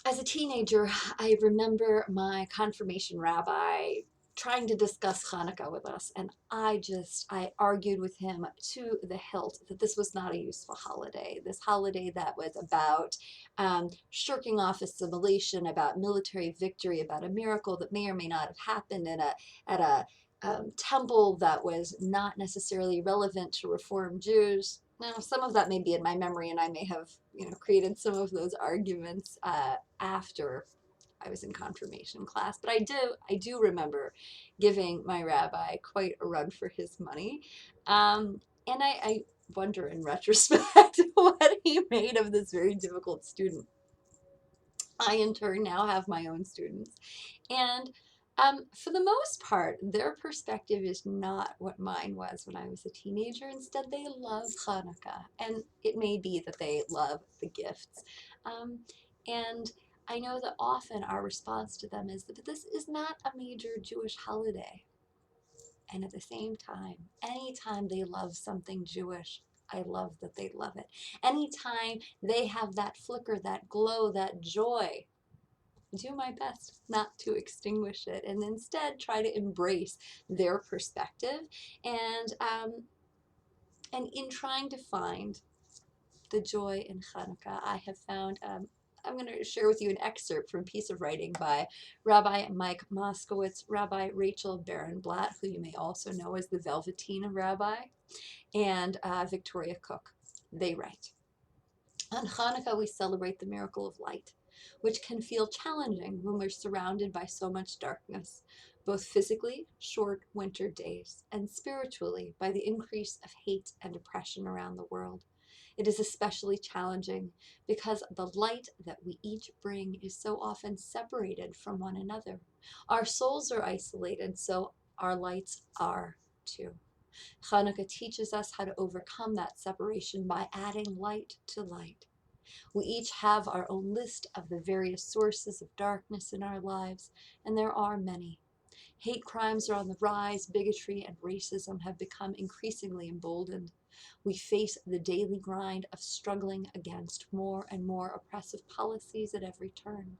As a teenager, I remember my confirmation rabbi trying to discuss Hanukkah with us, and I argued with him to the hilt that this was not a useful holiday. This holiday that was about shirking off assimilation, about military victory, about a miracle that may or may not have happened at a temple that was not necessarily relevant to Reform Jews. Now, some of that may be in my memory, and I may have, created some of those arguments after I was in confirmation class. But I do remember giving my rabbi quite a run for his money, and I wonder in retrospect what he made of this very difficult student. I, in turn, now have my own students. And for the most part, their perspective is not what mine was when I was a teenager. Instead, they love Hanukkah. And it may be that they love the gifts. Um, and I know that often our response to them is that this is not a major Jewish holiday. And at the same time, anytime they love something Jewish, I love that they love it. Anytime they have that flicker, that glow, that joy, do my best not to extinguish it and instead try to embrace their perspective. And in trying to find the joy in Hanukkah, I have found. I'm going to share with you an excerpt from a piece of writing by Rabbi Mike Moskowitz, Rabbi Rachel Barenblatt, who you may also know as the Velveteen Rabbi, and Victoria Cook. They write, on Hanukkah, we celebrate the miracle of light, which can feel challenging when we're surrounded by so much darkness, both physically, short winter days, and spiritually, by the increase of hate and oppression around the world. It is especially challenging because the light that we each bring is so often separated from one another. Our souls are isolated, so our lights are too. Hanukkah teaches us how to overcome that separation by adding light to light. We each have our own list of the various sources of darkness in our lives, and there are many. Hate crimes are on the rise, bigotry and racism have become increasingly emboldened. We face the daily grind of struggling against more and more oppressive policies at every turn.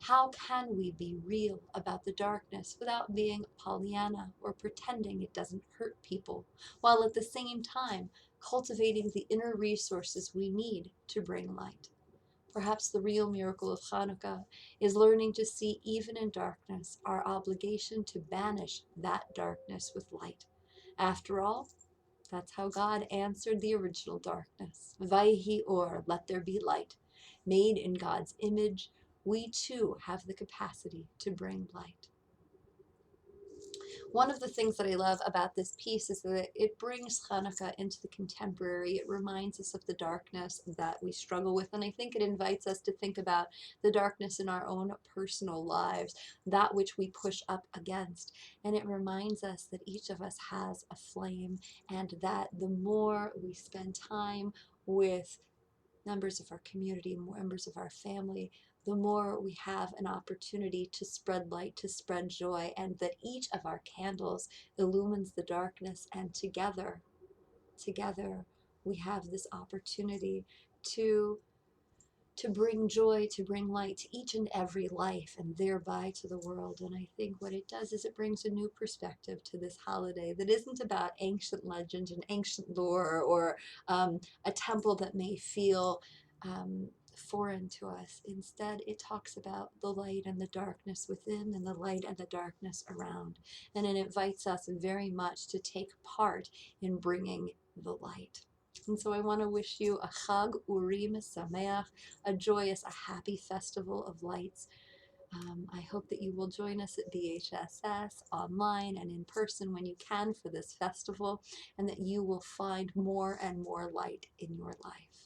How can we be real about the darkness without being Pollyanna or pretending it doesn't hurt people, while at the same time cultivating the inner resources we need to bring light? Perhaps the real miracle of Hanukkah is learning to see, even in darkness, our obligation to banish that darkness with light. After all, that's how God answered the original darkness. Vayhi or, let there be light. Made in God's image, we too have the capacity to bring light. One of the things that I love about this piece is that it brings Hanukkah into the contemporary. It reminds us of the darkness that we struggle with, and I think it invites us to think about the darkness in our own personal lives, that which we push up against. And it reminds us that each of us has a flame, and that the more we spend time with members of our community, members of our family, the more we have an opportunity to spread light, to spread joy, and that each of our candles illumines the darkness, and together, we have this opportunity to bring joy, to bring light to each and every life, and thereby to the world. And I think what it does is it brings a new perspective to this holiday that isn't about ancient legend and ancient lore, or a temple that may feel foreign to us. Instead, it talks about the light and the darkness within, and the light and the darkness around. And it invites us very much to take part in bringing the light. And so I want to wish you a Chag Urim Sameach, a joyous, a happy festival of lights. I hope that you will join us at BHSS online and in person when you can for this festival, and that you will find more and more light in your life.